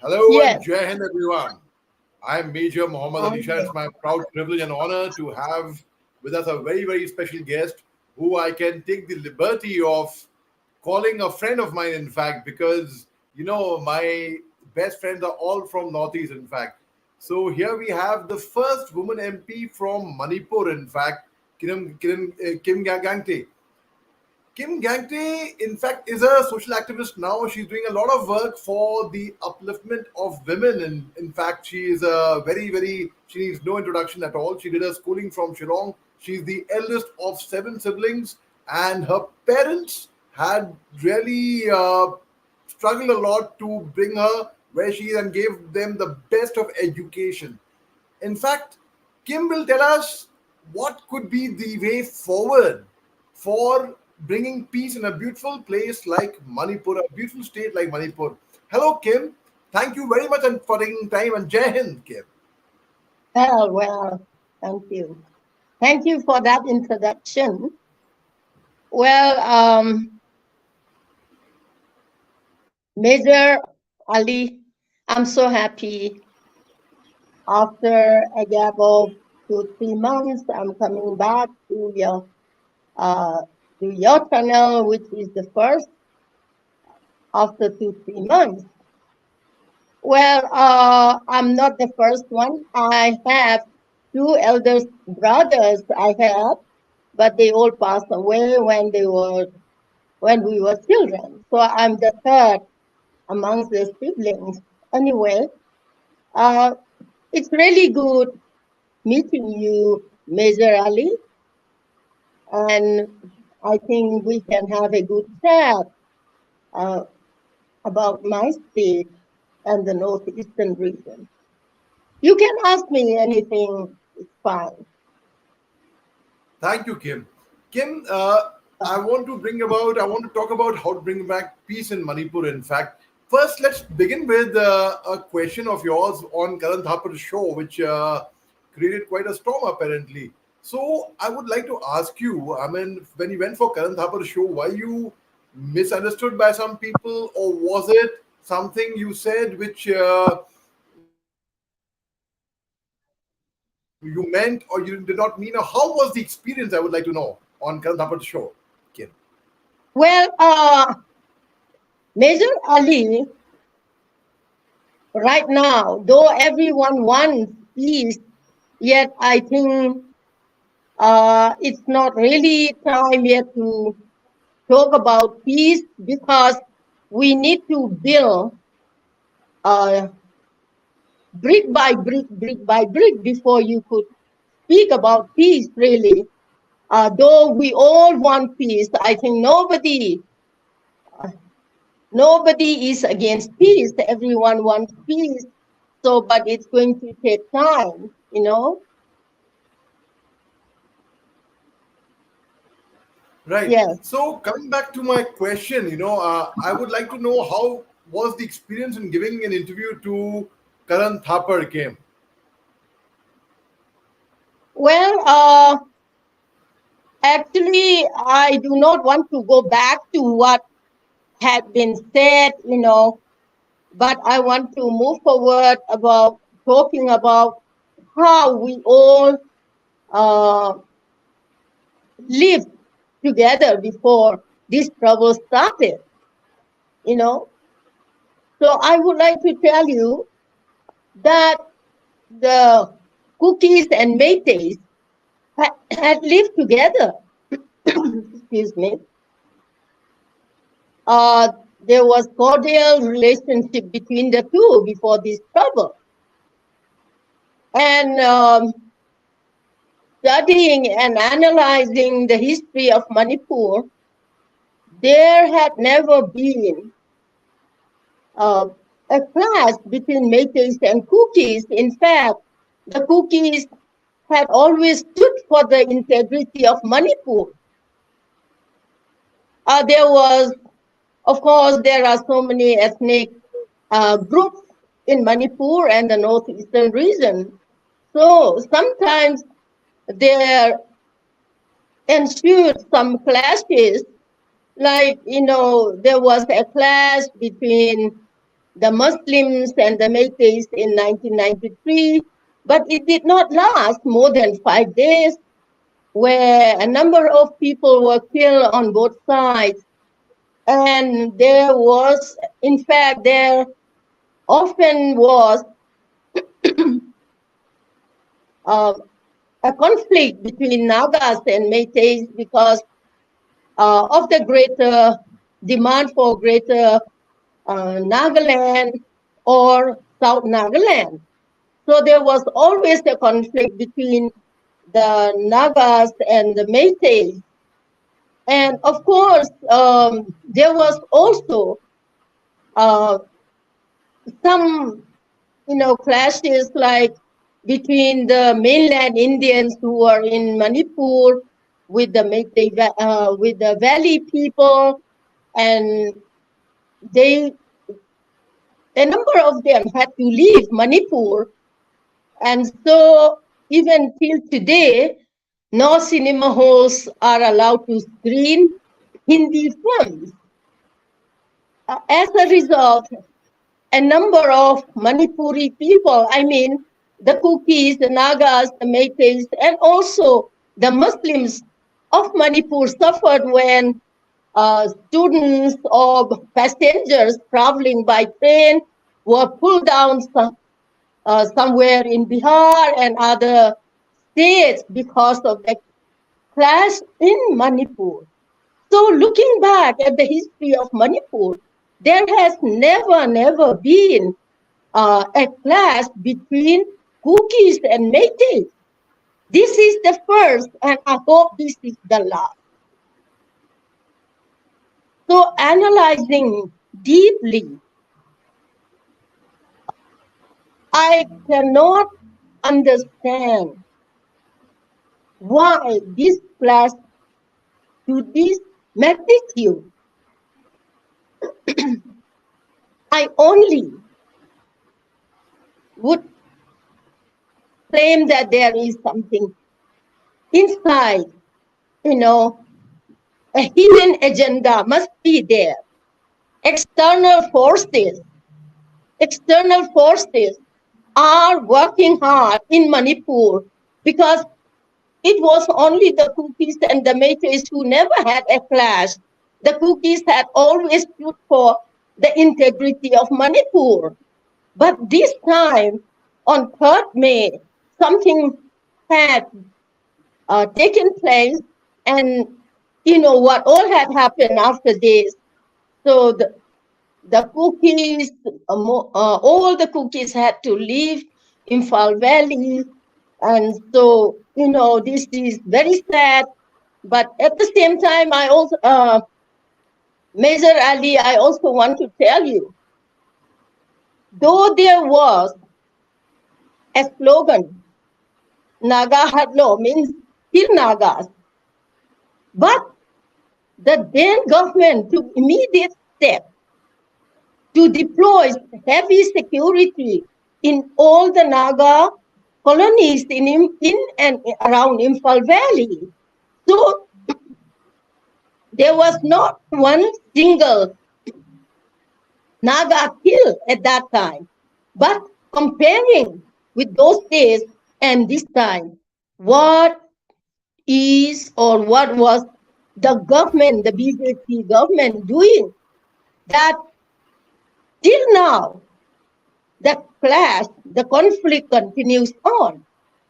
Hello and Yes. Jai Hind, everyone. I'm Major Mohammed Ali Shah. Okay. It's my proud privilege and honor to have with us a very, very special guest who I can take the liberty of calling a friend of mine, in fact, because, my best friends are all from Northeast, in fact. So here we have the first woman MP from Manipur, in fact, Kim Gangte. Kim Gangte, in fact, is a social activist now. She's doing a lot of work for the upliftment of women. And in fact, she is a she needs no introduction at all. She did her schooling from Shillong. She's the eldest of seven siblings, and her parents had really struggled a lot to bring her where she is and gave them the best of education. In fact, Kim will tell us what could be the way forward for bringing peace in a beautiful place like Manipur, a beautiful state like Manipur. Hello, Kim. Thank you very much for taking time and Jai Hind, Kim. Well, thank you. Thank you for that introduction. Well, Major Ali, I'm so happy. After a gap of 2, 3 months, I'm coming back uh, to your channel, which is the first after 2, 3 months. Well, I'm not the first one. I have two elder brothers. I have, but they all passed away when we were children. So I'm the third amongst the siblings. Anyway, uh, it's really good meeting you, Major Ali, and I think we can have a good chat uh, about my state and the northeastern region. You can ask me anything, it's fine. Thank you, Kim. Kim, I want to talk about how to bring back peace in Manipur, in fact. First, let's begin with a question of yours on Karan Thapar's show, which created quite a storm, apparently. So, I would like to ask you, I mean, when you went for Karan Thapar's show, were you misunderstood by some people, or was it something you said which you meant or you did not mean? Or how was the experience? I would like to know on Karan Thapar's show, Kim. Well, Major Ali, right now, though everyone wants peace, yet I think it's not really time yet to talk about peace because we need to build uh, brick by brick before you could speak about peace, really. Though we all want peace, I think nobody is against peace. Everyone wants peace. So, but it's going to take time. Right. Yes. So coming back to my question, I would like to know how was the experience in giving an interview to Karan Thapar, Kim? Well, actually, I do not want to go back to what had been said, but I want to move forward about talking about how we all uh, lived together before this trouble started. So I would like to tell you that the cookies and Métis had lived together. Excuse me. There was cordial relationship between the two before this trouble. And studying and analyzing the history of Manipur, there had never been uh, a clash between Métis and cookies. In fact, the cookies had always stood for the integrity of Manipur. There was, of course, there are so many ethnic groups in Manipur and the northeastern region. So sometimes there ensued some clashes, like, there was a clash between the Muslims and the Métis in 1993, but it did not last more than 5 days, where a number of people were killed on both sides. And there was, in fact, there often was uh, a conflict between Nagas and Métis because of the greater demand for greater Nagaland or South Nagaland. So there was always a conflict between the Nagas and the Métis. And of course, there was also uh, some, clashes like between the mainland Indians who are in Manipur with the with the valley people, and they a number of them had to leave Manipur, and so even till today, no cinema halls are allowed to screen Hindi films. As a result, a number of Manipuri people, I mean, the Kukis, the Nagas, the Métis, and also the Muslims of Manipur suffered when students or passengers traveling by train were pulled down somewhere in Bihar and other states because of the clash in Manipur. So looking back at the history of Manipur, there has never been a clash between Kukis and Métis. This is the first, and I hope this is the last. So analyzing deeply, I cannot understand why this clash to this magnitude. I only would claim that there is something inside, a hidden agenda must be there. External forces, external forces are working hard in Manipur because it was only the Kukis and the Métis who never had a clash. The Kukis had always stood for the integrity of Manipur. But this time, on 3rd May, something had taken place, and what all had happened after this. So the Kukis, all the Kukis had to leave Imphal Valley, and so this is very sad. But at the same time, I also, Major Ali, I also want to tell you, though there was a slogan, Naga Hadlo means kill Nagas, but the then government took immediate steps to deploy heavy security in all the Naga colonies in and around Imphal Valley. So there was not one single Naga killed at that time. But comparing with those days and this time, what is or what was the government, the BJP government doing that till now the clash, the conflict continues on.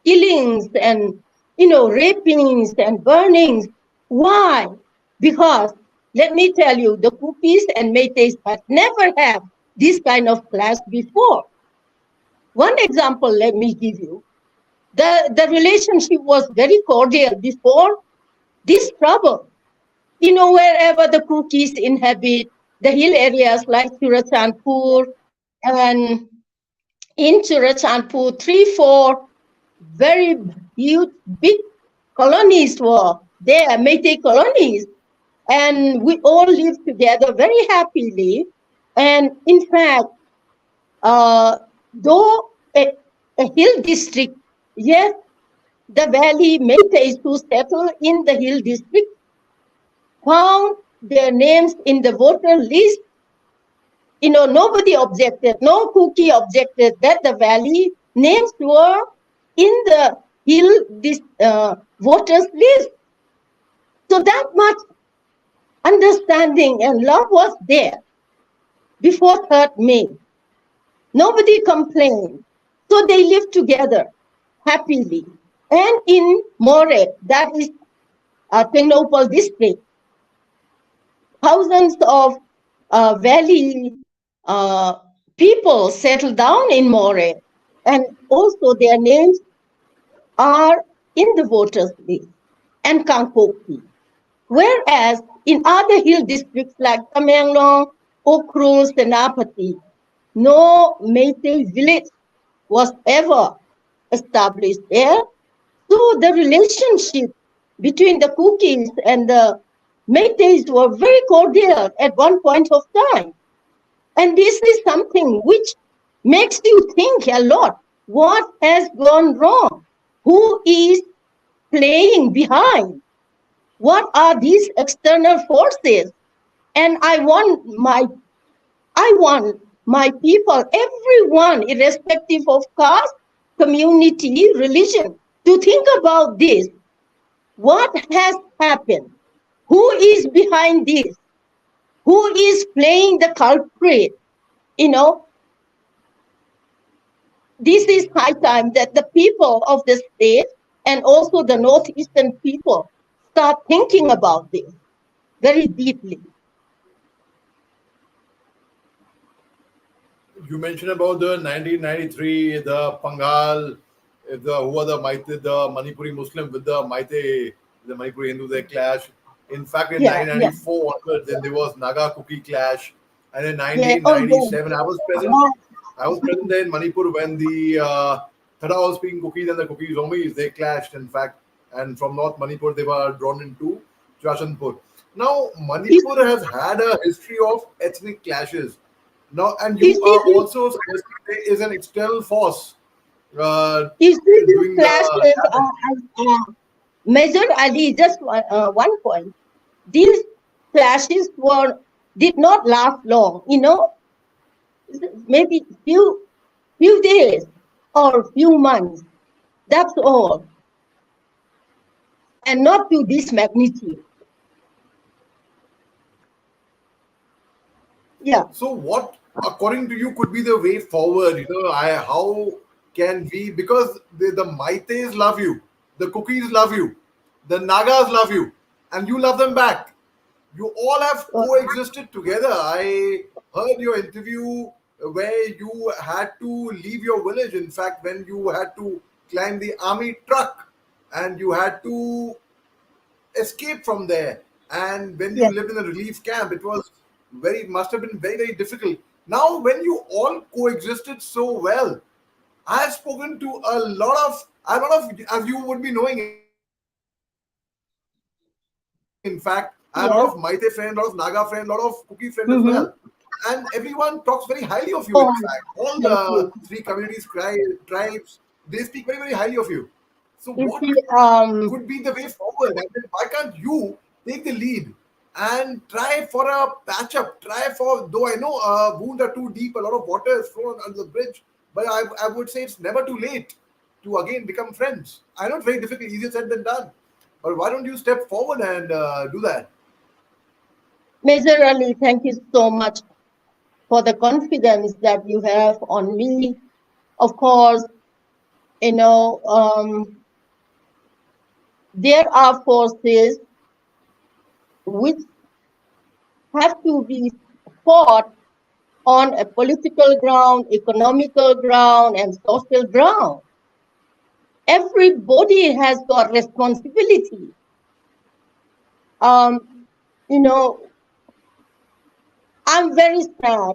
Killings and, rapings and burnings. Why? Because, let me tell you, the Kukis and Métis had never had this kind of clash before. One example, let me give you. The relationship was very cordial before this trouble. Wherever the Kukis inhabit, the hill areas like Churachandpur, and in Churachandpur, 3-4 very huge, big colonies were there, Métis colonies, and we all lived together very happily. And in fact, though a hill district, yes, the valley Métis who settled in the hill district found their names in the voter list nobody objected, no Kuki objected that the valley names were in the voters list. So that much understanding and love was there before 3rd May. Nobody complained. So they lived together happily. And in More, that is Ternopal district, thousands of valley people settled down in More, and also their names are in the voters list, and Kangpoki. Whereas in other hill districts like Tamenglong, Okrul, Senapati, no Meitei village was ever established there. So the relationship between the Kukis and the Meiteis were very cordial at one point of time. And this is something which makes you think a lot. What has gone wrong? Who is playing behind? What are these external forces? And I want my people, everyone, irrespective of caste, community, religion, to think about this. What has happened? Who is behind this? Who is playing the culprit? This is high time that the people of the state and also the northeastern people start thinking about this very deeply. You mentioned about the 1993, the Pangal, who are the Manipuri Muslim with the Maite, the Manipuri Hindu, they clash. In fact, in Yeah, 1994 onwards, then there was Naga Kuki clash, and in yeah. Oh, 1997, I was present. yeah. I was present there in Manipur when the Thada speaking Cookies and the Cookies Homies, they clashed, in fact. And from North Manipur, they were drawn into Chashanpur. Now, Manipur has had a history of ethnic clashes. Now, and You you see are this, also suggesting there is an external force you see these doing the clashes, damage. Major Ali, just one point. These clashes did not last long, maybe few days or few months. That's all. And not to this magnitude. Yeah. So, what, according to you, could be the way forward? How can we? Because the Maites love you, the Cookies love you, the Nagas love you, and you love them back. You all have Uh, coexisted together. I heard your interview where you had to leave your village. In fact, when you had to climb the army truck and you had to escape from there. And when you yeah. lived in a relief camp, it was must have been very, very difficult. Now, when you all coexisted so well, I have spoken to a lot of, as you would be knowing, in fact, I have a lot of Maite friends, a lot of Naga friends, a lot of Cookie friends as Yeah. well. And everyone talks very highly Mm-hmm. of you. In fact, all the three Oh, communities, thank you. tribes, they speak very, very highly of you. So, what You see, could be the way forward? I mean, why can't you take the lead and try for a patch up? Try for, though I know wounds are too deep, a lot of water is flowing under the bridge, but I would say it's never too late to again become friends. I know it's very difficult, easier said than done, but why don't you step forward and do that? Major Ali, thank you so much for the confidence that you have on me. Of course, there are forces which have to be fought on a political ground, economical ground, and social ground. Everybody has got responsibility. Um, you know, I'm very sad.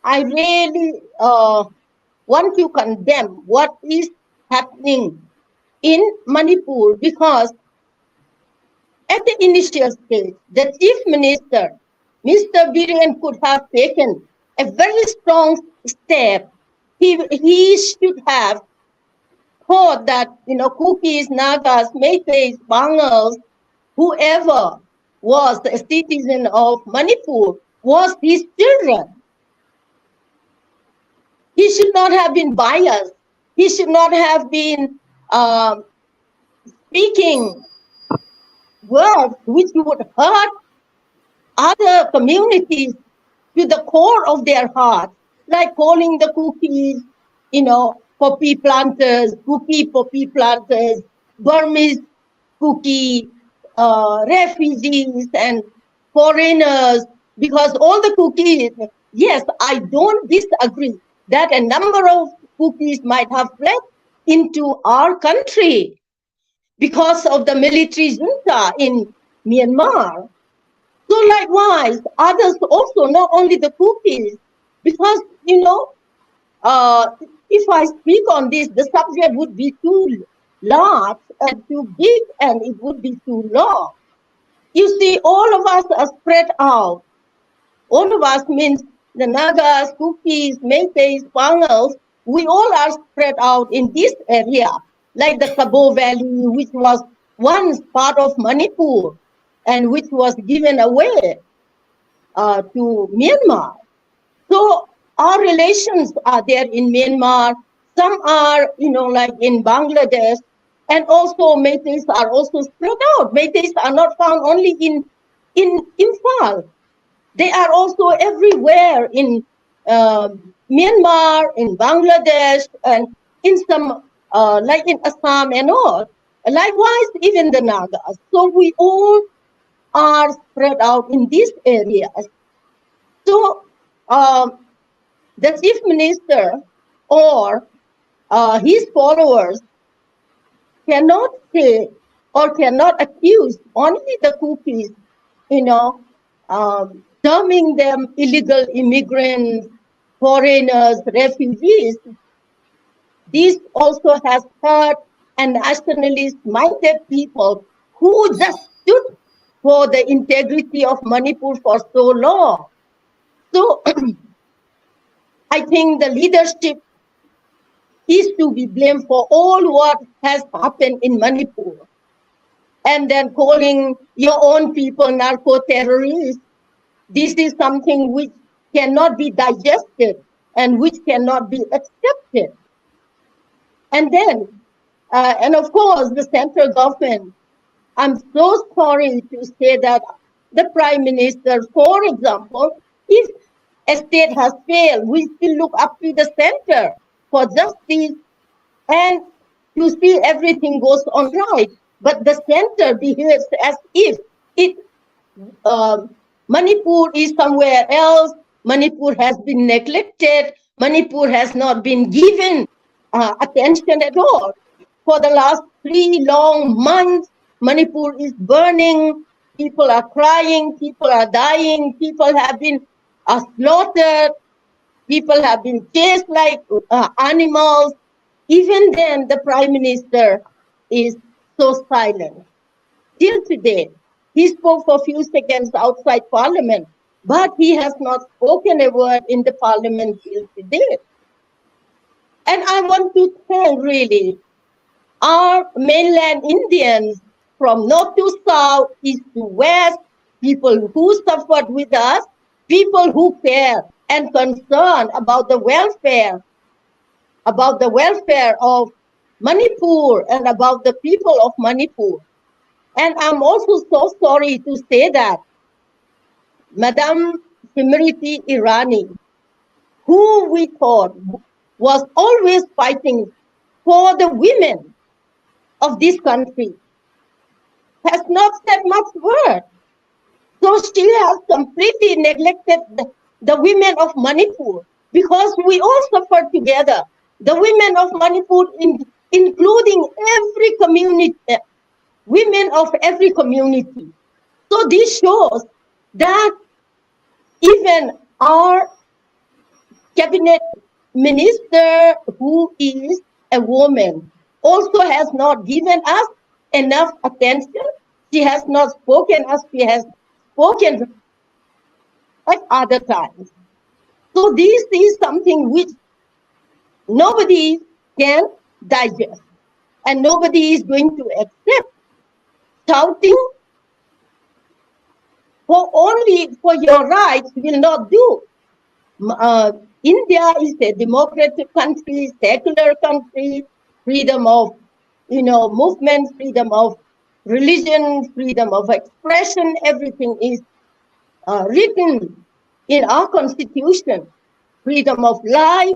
I really want to condemn what is happening in Manipur because at the initial stage, the chief minister, Mr. Biren, could have taken a very strong step. He should have thought that, Kukis, Nagas, Meiteis, Bangals, whoever was a citizen of Manipur was his children. should not have been biased. He should not have been speaking words which would hurt other communities to the core of their hearts, like calling the cookies, poppy planters, poppy planters, Burmese cookie, refugees and foreigners, because all the cookies, yes, I don't disagree that a number of cookies might have fled into our country because of the military junta in Myanmar. So likewise, others also, not only the cookies, because, if I speak on this, the subject would be too large and too big, and it would be too long. You see, all of us are spread out. All of us means the Nagas, Kukis, Meiteis, Pangals, we all are spread out in this area, like the Kabo Valley, which was once part of Manipur and which was given away to Myanmar. So our relations are there in Myanmar. Some are, like in Bangladesh, and also Meiteis are also spread out. Meiteis are not found only in Imphal. They are also everywhere in Myanmar, in Bangladesh, and in some, like in Assam and all. Likewise, even the Nagas. So we all are spread out in these areas. So the chief minister or his followers cannot say or cannot accuse only the cookies, terming them illegal immigrants, foreigners, refugees. This also has hurt and nationalist-minded people who just stood for the integrity of Manipur for so long. So I think the leadership is to be blamed for all what has happened in Manipur. And then calling your own people narco-terrorists, this is something which cannot be digested and which cannot be accepted. And then, and of course, the central government, I'm so sorry to say that the Prime Minister, for example, if a state has failed, we still look up to the center for justice and to see everything goes on right. But the center behaves as if it Manipur is somewhere else. Manipur has been neglected. Manipur has not been given attention at all. For the last 3 long months, Manipur is burning. People are crying. People are dying. People have been slaughtered. People have been chased like animals. Even then, the Prime Minister is so silent. Till today, he spoke for a few seconds outside Parliament, but he has not spoken a word in the Parliament till today. And I want to thank really our mainland Indians from north to south, east to west, people who suffered with us, people who care and concerned about the welfare of Manipur and about the people of Manipur. And I'm also so sorry to say that Madam Simriti Irani, who we thought was always fighting for the women of this country, has not said much word. So she has completely neglected the women of Manipur, because we all suffer together. The women of Manipur, including every community, women of every community. So this shows that even our cabinet minister, who is a woman, also has not given us enough attention. She has not spoken as she has spoken at other times. So this is something which nobody can digest, and nobody is going to accept. Shouting for only for your rights will not do. India is a democratic country, secular country, freedom of, movement, freedom of religion, freedom of expression, everything is written in our constitution. Freedom of life,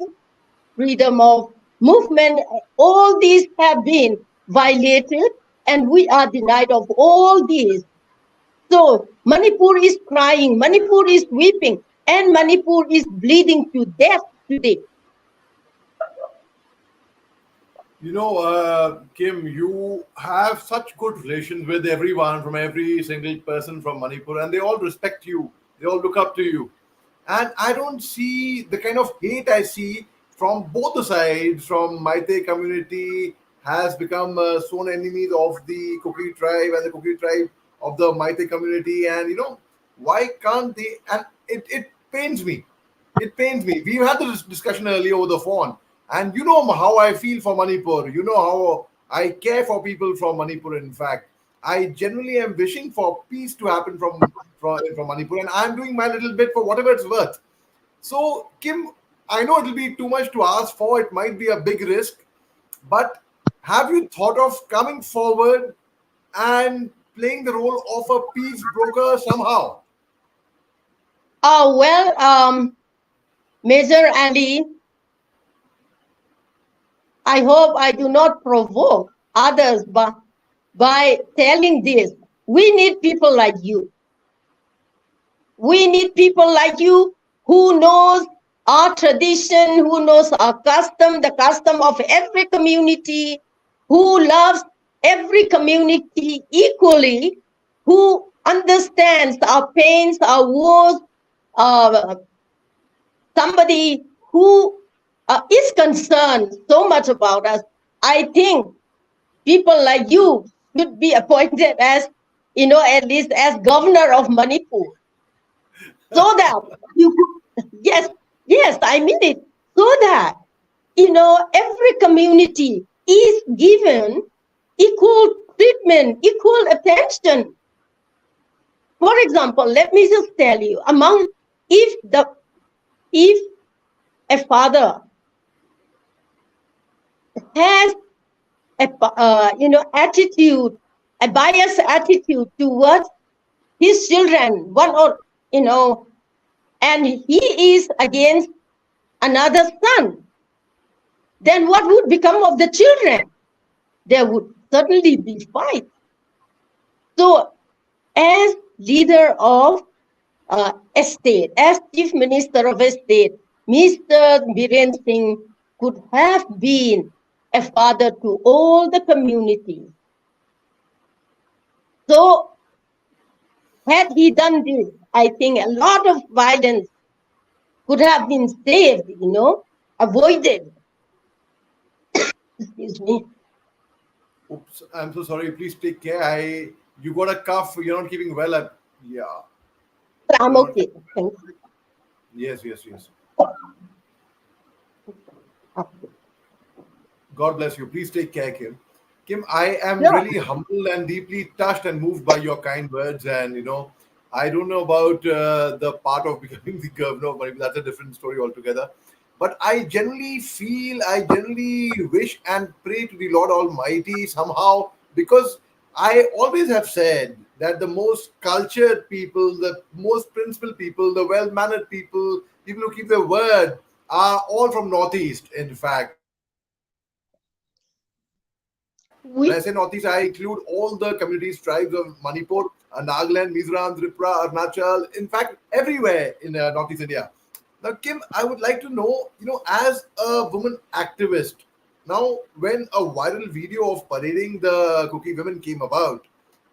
freedom of movement, all these have been violated, and we are denied of all these. So Manipur is crying, Manipur is weeping, and Manipur is bleeding to death today. Kim, you have such good relations with everyone from every single person from Manipur, and they all respect you. They all look up to you. And I don't see the kind of hate I see from both the sides. From Maite community has become sworn enemies of the Kuki tribe, and the Kuki tribe of the Maite community. And why can't they? And it pains me. It pains me. We've had this discussion earlier over the phone, and you know how I feel for Manipur. You know how I care for people from Manipur. In fact, I genuinely am wishing for peace to happen from Manipur, and I'm doing my little bit for whatever it's worth. So, Kim, I know it'll be too much to ask for. It might be a big risk, but have you thought of coming forward and playing the role of a peace broker somehow? Major Ali, I hope I do not provoke others by telling this. We need people like you. We need people like you who knows our tradition, who knows our custom, the custom of every community, who loves every community equally, who understands our pains, our woes, uh, somebody who is concerned so much about us. I think people like you should be appointed as, at least as governor of Manipur, so that you could, yes, I mean it, so that, every community is given equal treatment, equal attention. For example, let me just tell you, if a father has attitude, a biased attitude towards his children, and he is against another son, then what would become of the children? There would certainly be fight. So, as leader of a state, as chief minister of a state, Mr. Biren Singh could have been a father to all the communities. So, had he done this, I think a lot of violence could have been saved, avoided. Excuse me. Oops, I'm so sorry. Please take care. You got a cough. You're not keeping well. Yeah, I'm you're not okay. keeping well. Thank Yes, yes, yes. you. God bless you. Please take care, Kim. Kim, I am Sure. really humbled and deeply touched and moved by your kind words. And I don't know about the part of becoming the governor of Manipur. That's a different story altogether. But I generally wish and pray to the Lord Almighty somehow, because I always have said that the most cultured people, the most principled people, the well mannered people, people who keep their word, are all from Northeast, in fact. When I say Northeast, I include all the communities, tribes of Manipur, Nagaland, Mizoram, Tripura, Arunachal, in fact, everywhere in Northeast India. Now, Kim, I would like to know, as a woman activist, now when a viral video of parading the Kuki women came about,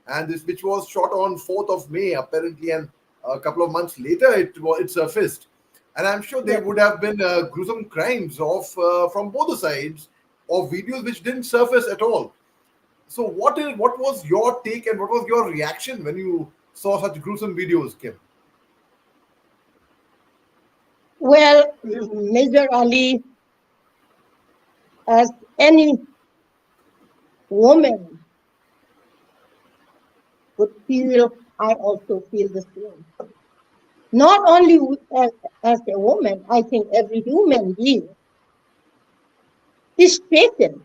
and this which was shot on 4th of May apparently, and a couple of months later it surfaced, and I'm sure Yeah. there would have been gruesome crimes of from both the sides, of videos which didn't surface at all. So what was your take and what was your reaction when you saw such gruesome videos, Kim? Well, Major Ali, as any woman would feel, I also feel the same. Not only as a woman, I think every human being is shaken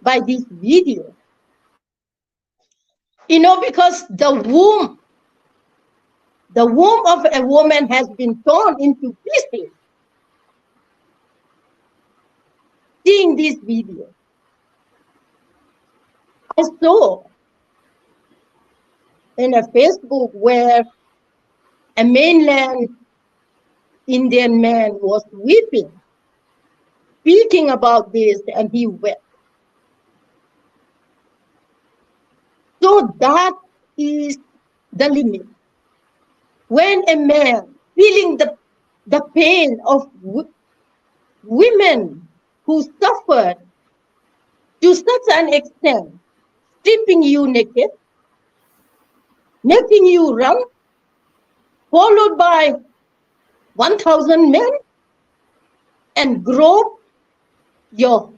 by this video. Because the womb of a woman has been torn into pieces. Seeing this video, I saw in a Facebook where a mainland Indian man was weeping, speaking about this, and he wept. So that is the limit. When a man feeling the pain of women who suffered to such an extent, stripping you naked, making you run, followed by 1,000 men, and grope your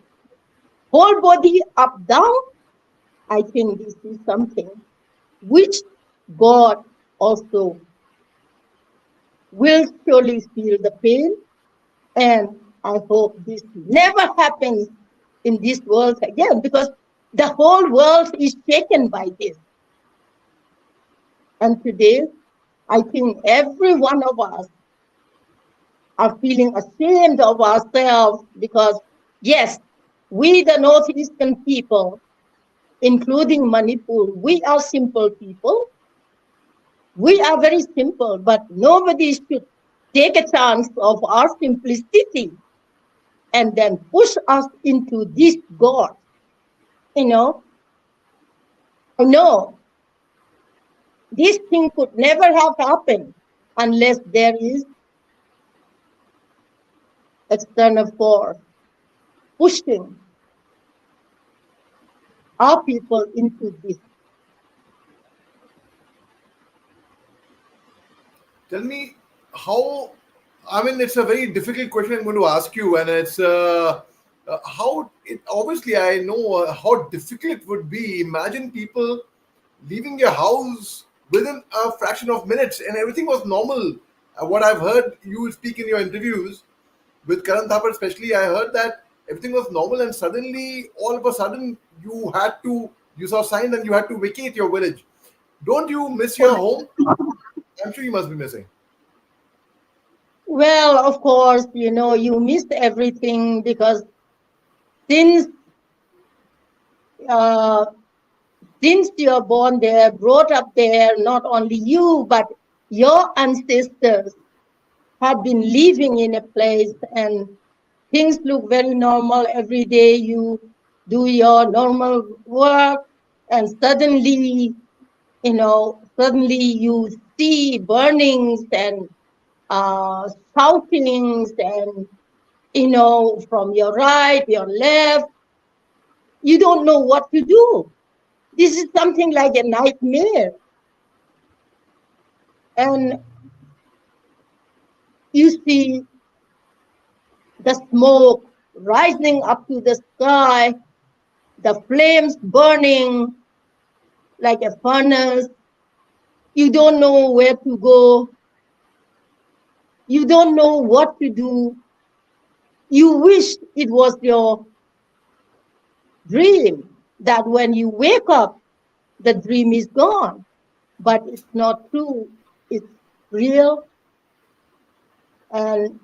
whole body up down, I think this is something which God also will surely feel the pain. And I hope this never happens in this world again, because the whole world is shaken by this. And today, I think every one of us are feeling ashamed of ourselves because, yes, we, the Northeastern people, including Manipur, we are simple people. We are very simple, but nobody should take a chance of our simplicity and then push us into this God. You know, I know this thing could never have happened unless there is external force pushing our people into this. Tell me how. I mean, it's a very difficult question I'm going to ask you, and it's how it. Obviously, I know how difficult it would be. Imagine people leaving your house within a fraction of minutes, and everything was normal. What I've heard you speak in your interviews with Karan Thapar, especially, I heard that everything was normal, and suddenly, all of a sudden, you saw signs and you had to vacate your village. Don't you miss your home? I'm sure you must be missing. Well, of course, you missed everything because since uh, since you're born there, brought up there, not only you, but your ancestors have been living in a place and things look very normal. Every day you do your normal work, and suddenly you see burnings and shoutings, and from your right, your left, you don't know what to do. This is something like a nightmare. And you see the smoke rising up to the sky, the flames burning like a furnace. You don't know where to go. You don't know what to do. You wish it was your dream that when you wake up, the dream is gone. But it's not true. It's real. And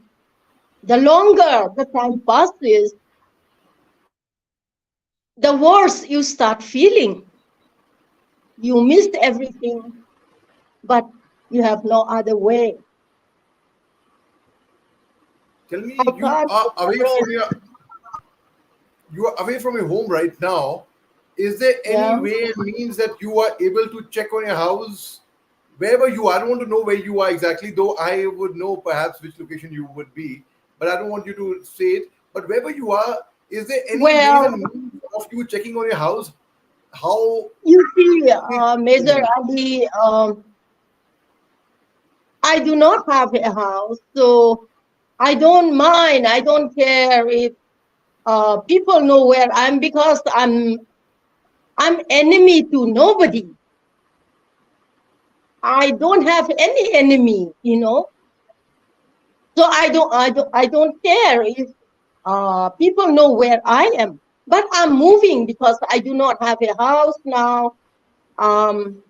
the longer the time passes, the worse you start feeling. You missed everything, but you have no other way. Tell me, I can't express. you are away from your home right now. Is there any Yeah. way and means that you are able to check on your house wherever you are? I don't want to know where you are exactly, though I would know perhaps which location you would be, but I don't want you to say it. But wherever you are, is there any ways Well, and means of you checking on your house? How you see, it Major Ali, I do not have a house, so I don't mind. I don't care if people know where I'm, because I'm enemy to nobody. I don't have any enemy, you know. So I don't care if people know where I am. But I'm moving because I do not have a house now. Um,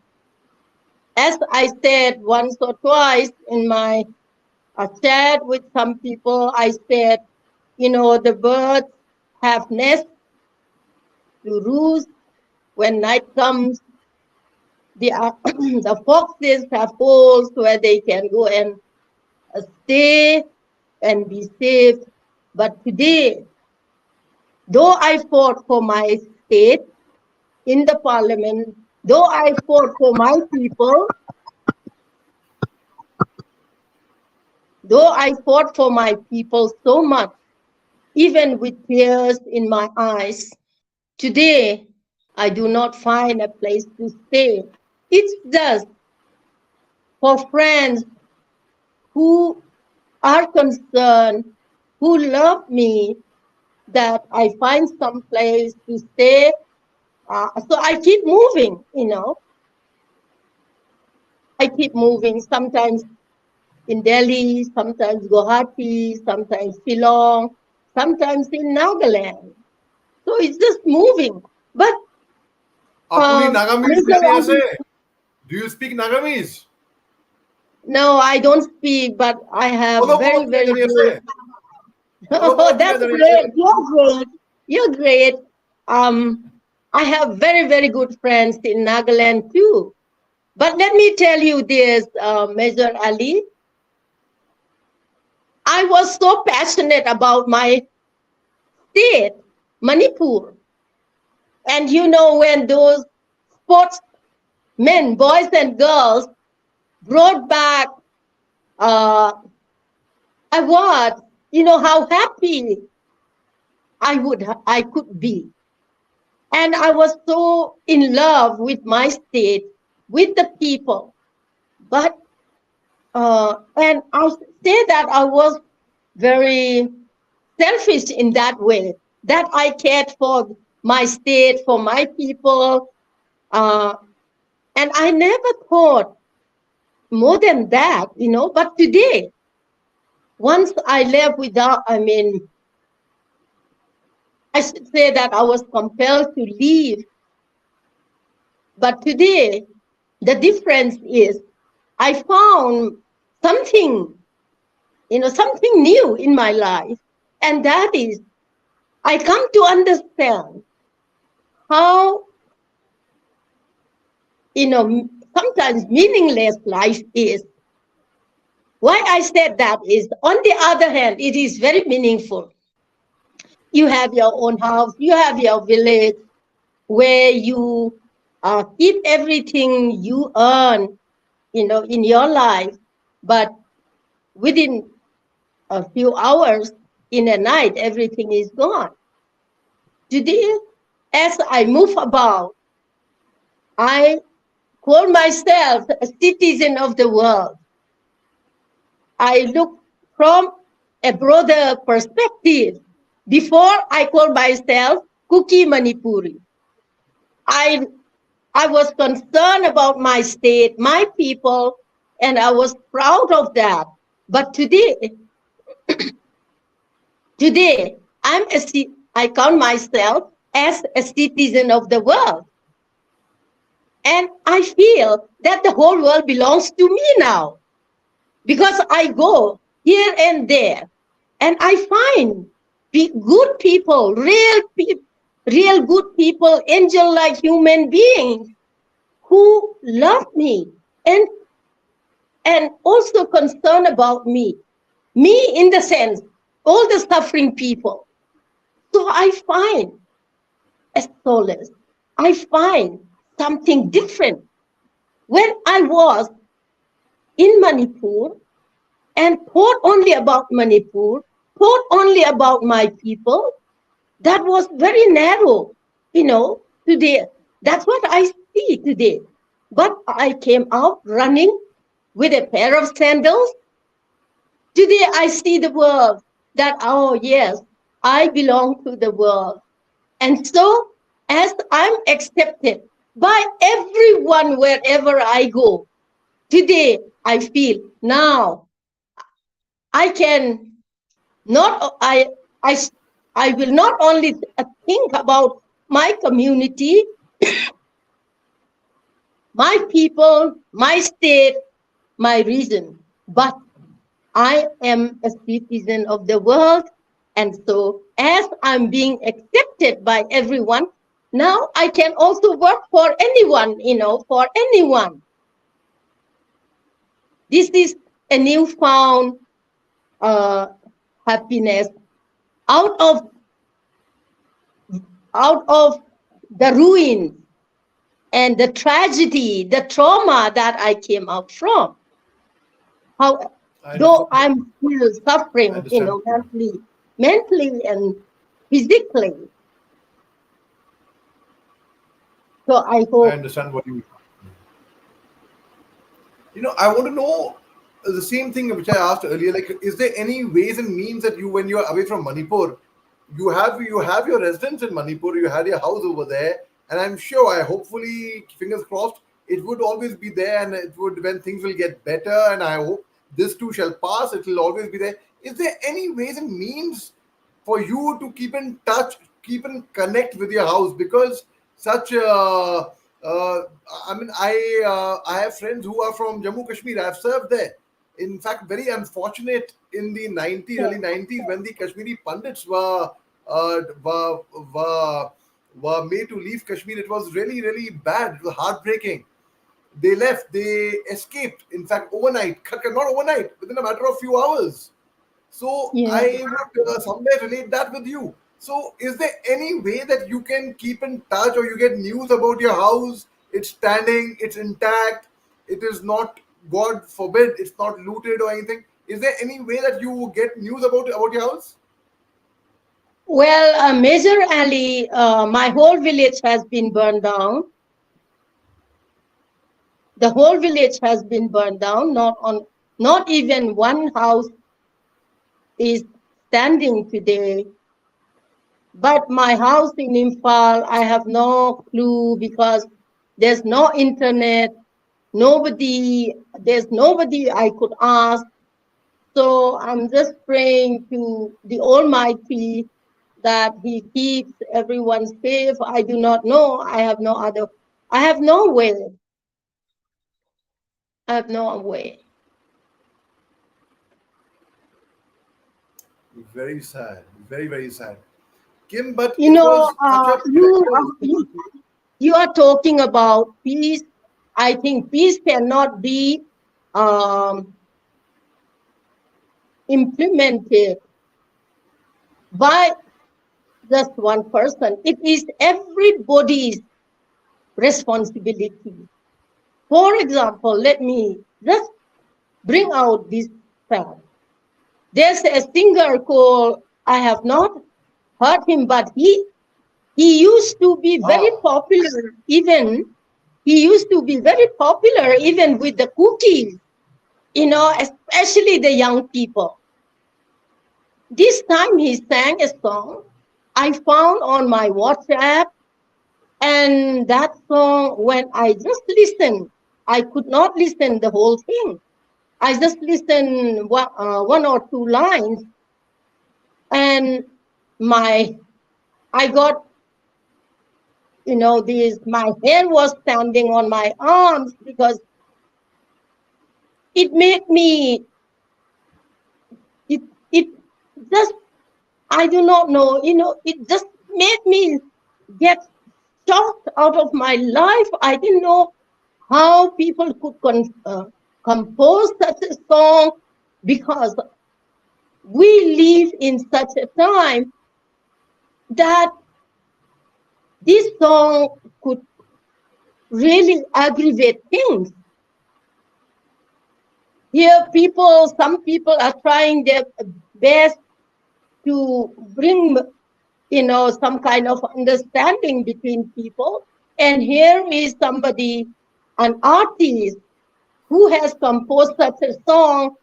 as I said once or twice in my chat with some people, I said, you know, the birds have nests to roost. When night comes, the foxes have holes where they can go and stay and be safe. But today, though I fought for my state in the parliament, though I fought for my people, though I fought for my people so much, even with tears in my eyes, today I do not find a place to stay. It's just for friends who are concerned, who love me, that I find some place to stay. So I keep moving, you know. I keep moving, sometimes in Delhi, sometimes Guwahati, sometimes Shillong, sometimes in Nagaland. So it's just moving. But Apuni Nagamis Major জানি আছে? Ali, Do you speak Nagamese? no, I don't speak, but I have অলপ অলপ very, কিনা very জানি আছে? good. অলপ Oh, অলপ কিনা that's জানি আছে? great. You're great. You're great. I have very, very good friends in Nagaland too. But let me tell you this, Major Ali. I was so passionate about my state, Manipur. And you know, when those sportsmen, boys and girls, brought back uh, awards, you know how happy I could be. And I was so in love with my state, with the people. But and I say that I was very selfish in that way, that I cared for my state, for my people, uh, and I never thought more than that, you know. But today, once I left without, I mean, I should say that I was compelled to leave. But today, the difference is I found something, you know, something new in my life. And that is, I come to understand how, you know, sometimes meaningless life is. Why I said that is, on the other hand, it is very meaningful. You have your own house, you have your village where you keep everything you earn, you know, in your life, but within a few hours in a night, everything is gone. Today, as I move about, I call myself a citizen of the world. I look from a broader perspective. Before I call myself Kuki Manipuri, I I was concerned about my state, my people, and I was proud of that. But today I count myself as a citizen of the world. And I feel that the whole world belongs to me now, because I go here and there and I find good people, real good people, angel-like human beings who love me and also concerned about me. Me in the sense, all the suffering people. So I find a solace. I find something different. When I was in Manipur and thought only about Manipur, thought only about my people, that was very narrow, you know, today. That's what I see today. But I came out running with a pair of sandals. Today I see the world that, oh yes, I belong to the world. And so as I'm accepted by everyone wherever I go, today I feel now I can not, I, I will not only think about my community, my people, my state, my region, but I am a citizen of the world. And so as I'm being accepted by everyone, now I can also work for anyone, for anyone. This is a newfound happiness out of out of the ruins and the tragedy, the trauma that I came out from. How, I though understand. I'm still I suffering, understand. mentally and physically. So I I hope, understand what you. I want to know the same thing which I asked earlier. Like, is there any ways and means that you, when you are away from Manipur, you have your residence in Manipur, you had your house over there, and I'm sure, I hopefully, fingers crossed, it would always be there, and it would, when things will get better, and I hope this too shall pass. It will always be there. Is there any ways and means for you to keep in touch, keep in connect with your house? Because such uh, I mean, I have friends who are from Jammu Kashmir. I have served there. In fact, very unfortunate in the 90s, early 90s, when the Kashmiri Pandits uh, were, were were made to leave Kashmir. It was really, really bad. It was heartbreaking. They left. They escaped. In fact, overnight, not overnight, within a matter of few hours. So yeah. I would somewhere relate that with you. So is there any way that you can keep in touch, or you get news about your house? It's standing, it's intact, it is not, God forbid, it's not looted or anything. Is there any way that you get news about your house? Well, Major Ali, my whole village has been burned down. The whole village has been burned down. Not even one house is standing today. But my house in Imphal, I have no clue because there's no internet. There's nobody I could ask. So I'm just praying to the Almighty that He keeps everyone safe. I do not know. I have no way. I have no way. Very sad, very, very sad. Kim, but You it know, was such a you, pleasure. you are talking about peace. I think peace cannot be um, implemented by just one person. It is everybody's responsibility. For example, let me just bring out this fact. There's a singer called, I have not heard him, but he used to be very Ah, popular even. He used to be very popular even with the cookies, especially the young people. This time he sang a song I found on my WhatsApp, and that song, when I just listened, I could not listen the whole thing. I just listened one or two lines, and my I got, my hair was standing on my arms because it made me it it just, I do not know, it just made me get shocked out of my life. I didn't know how people could compose such a song, because we live in such a time that this song could really aggravate things. Here, some people are trying their best to bring, some kind of understanding between people. And here is somebody, an artist, who has composed such a song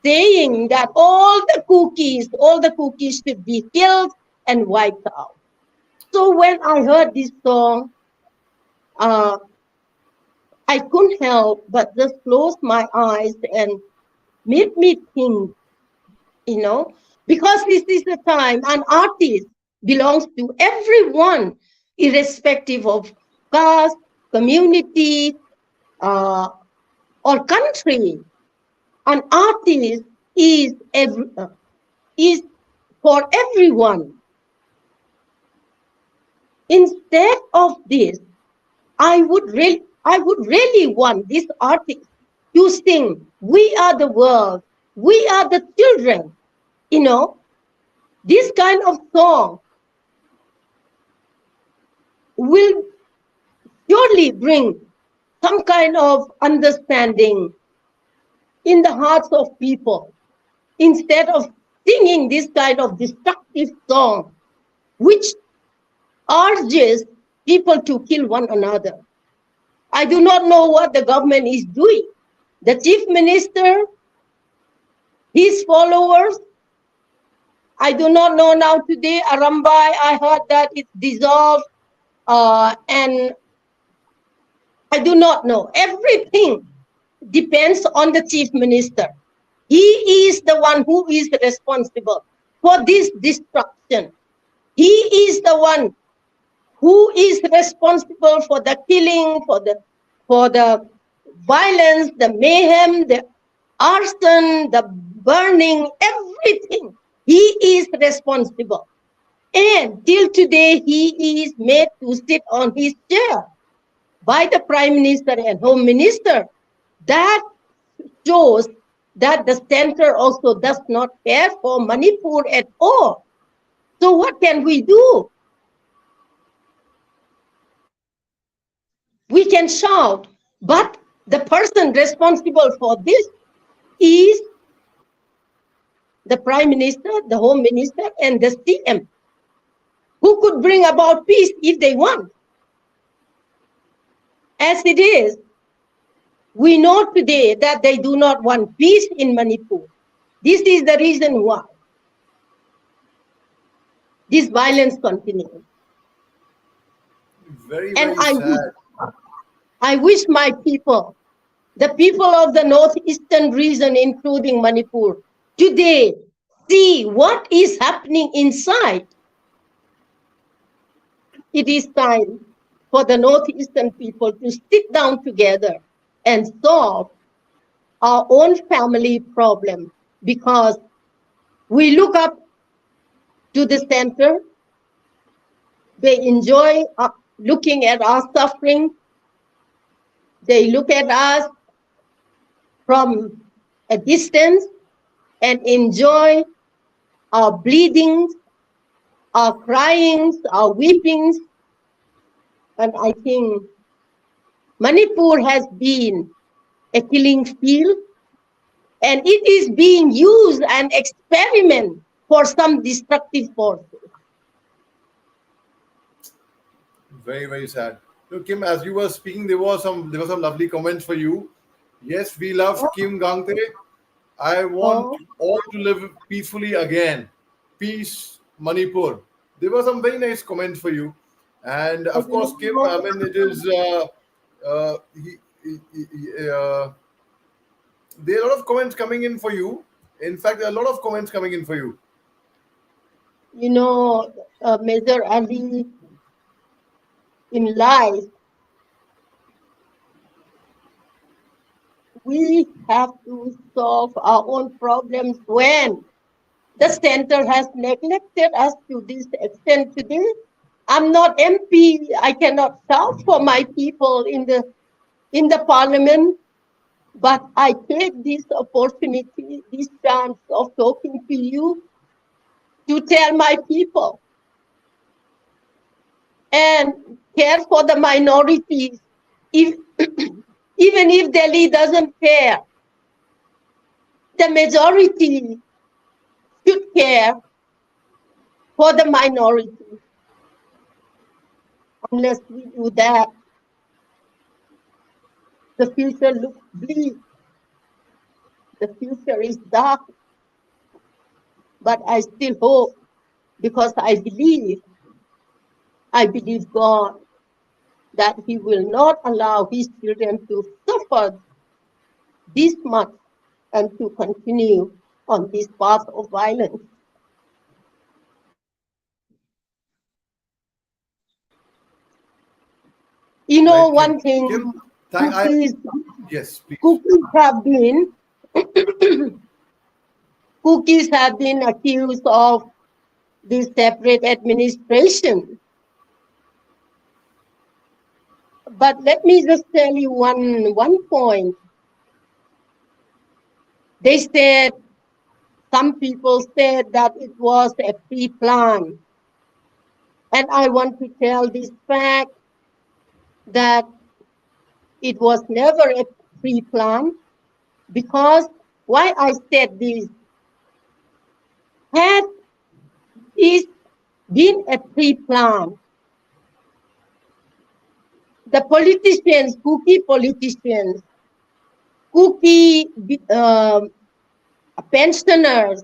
saying that all the cookies should be killed and wiped out. So when I heard this song, uh, I couldn't help but just close my eyes and made me think, you know, because this is the time an artist belongs to everyone, irrespective of caste, community, uh, or country. An artist is is for everyone. Instead of this, I would really want this artist to sing, "We are the world, we are the children." You know, this kind of song will surely bring some kind of understanding in the hearts of people instead of singing this kind of destructive song, which urges people to kill one another. I do not know what the government is doing. The chief minister, his followers, I do not know now today, Arambai, I heard that it's dissolved, and I do not know. Everything depends on the chief minister. He is the one who is responsible for this destruction. He is the one who is responsible for the killing, for the violence, the mayhem, the arson, the burning, everything. He is responsible. And till today, he is made to sit on his chair by the Prime Minister and Home Minister. That shows that the center also does not care for Manipur at all. So what can we do? We can shout, but the person responsible for this is the Prime Minister, the Home Minister, and the CM, who could bring about peace if they want. As it is, we know today that they do not want peace in Manipur. This is the reason why this violence continues. Very, And very sad. I wish my people, the people of the northeastern region, including Manipur, today see what is happening inside. It is time for the northeastern people to sit down together and solve our own family problem, because we look up to the center. They enjoy looking at our suffering. They look at us from a distance and enjoy our bleedings, our cryings, our weepings. And I think Manipur has been a killing field, and it is being used and experiment for some destructive forces. Very, very sad. So, Kim, as you were speaking, there were some lovely comments for you. Yes, we love Kim Gangte. I want Oh, all to live peacefully again. Peace, Manipur. There were some very nice comments for you. And I of do course, not Kim, I know. mean, it is, there are a lot of comments coming in for you. In fact, there are a lot of comments coming in for you. You know, Major Ali, in life, we have to solve our own problems when the center has neglected us to this extent today. I'm not MP. I cannot shout for my people in the parliament, but I take this opportunity, this chance of talking to you to tell my people and care for the minorities. If even if Delhi doesn't care, the majority should care for the minority. Unless we do that, the future looks bleak. The future is dark, but I still hope, because I believe God. that he will not allow his children to suffer this much and to continue on this path of violence. You know, Right, Kim. one thing, Kim, cookies, yes, please. cookies have been cookies have been accused of this separate administration. But let me just tell you one point. They said, some people said that it was a pre-plan. And I want to tell this fact that it was never a pre-plan, because why I said this, had this been a pre-plan, the politicians, cookie pensioners,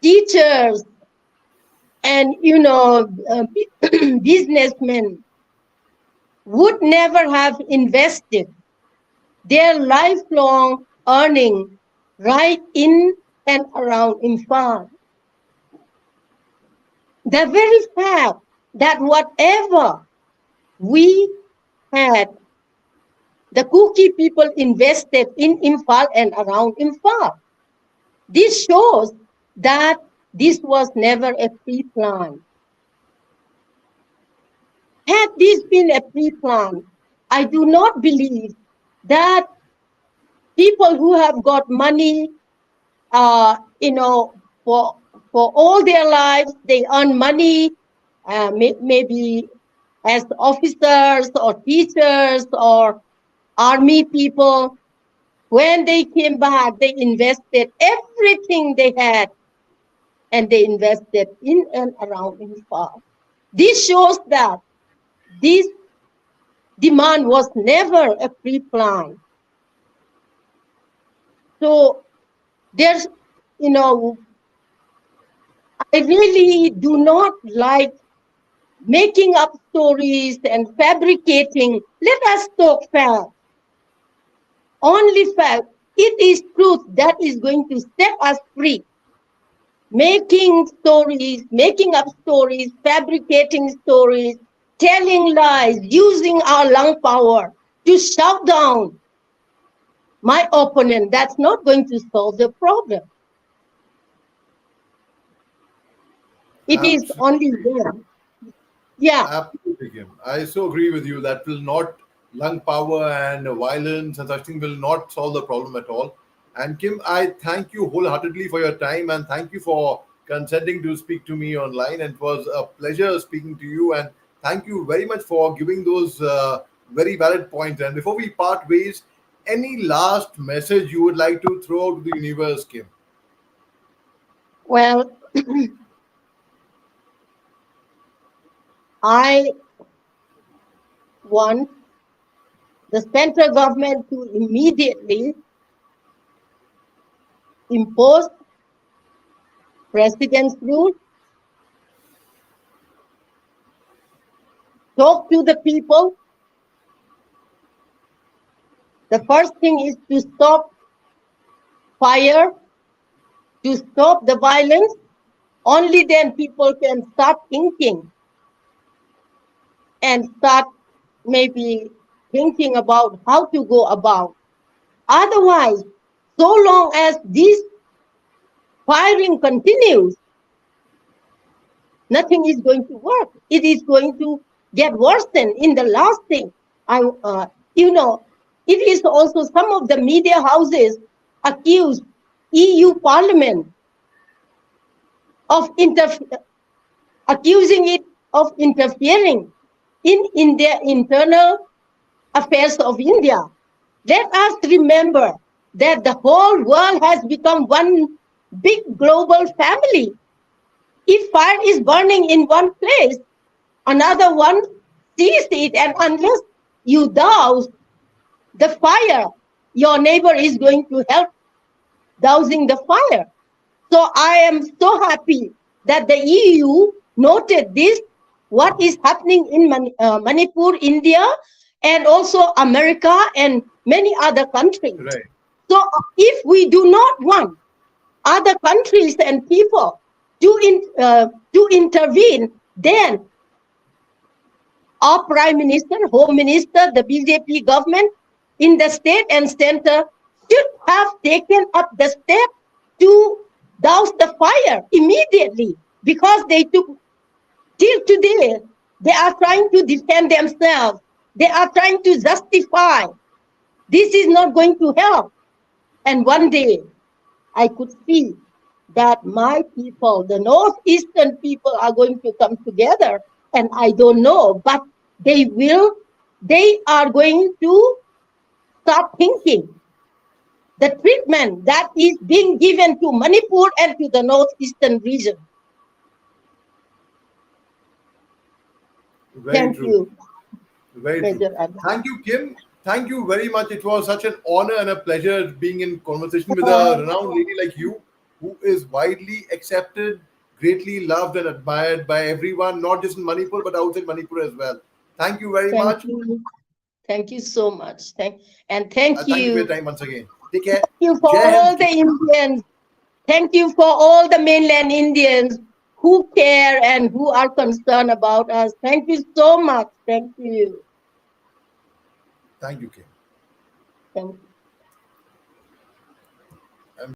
teachers, and businessmen would never have invested their lifelong earning right in and around Imphal. The very fact that whatever we had, the Kuki people invested in Imphal and around Imphal. This shows that this was never a pre-plan. Had this been a pre-plan, I do not believe that people who have got money, for all their lives, they earn money, maybe as officers or teachers or army people. When they came back, they invested everything they had, and they invested in and around Imphal. This shows that this demand was never a pre-plan. So there's, I really do not like making up stories and fabricating. Let us talk fact. Only fact. It is truth that is going to set us free. Making stories, making up stories, fabricating stories, telling lies, using our lung power to shout down my opponent, that's not going to solve the problem. It is only them. Yeah. Absolutely, Kim. I so agree with you. That will not, lung power and violence and such thing will not solve the problem at all. And Kim, I thank you wholeheartedly for your time and thank you for consenting to speak to me online. And it was a pleasure speaking to you. And thank you very much for giving those very valid points. And before we part ways, any last message you would like to throw out to the universe, Kim? Well, I want the central government to immediately impose president's rule, talk to the people. The first thing is to stop fire, to stop the violence. Only then people can start thinking and start maybe thinking about how to go about. Otherwise, so long as this firing continues, nothing is going to work. It is going to get worse. Than in the last thing, it is also some of the media houses accuse EU Parliament of accusing it of interfering in their internal affairs of India. Let us remember that the whole world has become one big global family. If fire is burning in one place, another one sees it, and unless you douse the fire, your neighbor is going to help dousing the fire. So I am so happy that the EU noted this what is happening in Manipur, India, and also America and many other countries. Right. So if we do not want other countries and people to intervene, then our Prime Minister, Home Minister, the BJP government in the state and center should have taken up the step to douse the fire immediately, because they took till today, they are trying to defend themselves. They are trying to justify. This is not going to help. And one day, I could see that my people, the Northeastern people, are going to come together. And I don't know, but they will, they are going to start thinking the treatment that is being given to Manipur and to the Northeastern region. Very Thank true. you, Very true. Major Adam. Thank you, Kim. Thank you very much. It was such an honor and a pleasure being in conversation with a renowned lady like you, who is widely accepted, greatly loved and admired by everyone, not just in Manipur, but outside Manipur as well. Thank you very Thank much. you. Thank you so much. Thank Thank you for your you. time once again. Take care. Thank you for Jai all Hind. the Indians. Thank you for all the mainland Indians who care and who are concerned about us. Thank you so much. Thank you. Thank you, Kim. Thank you.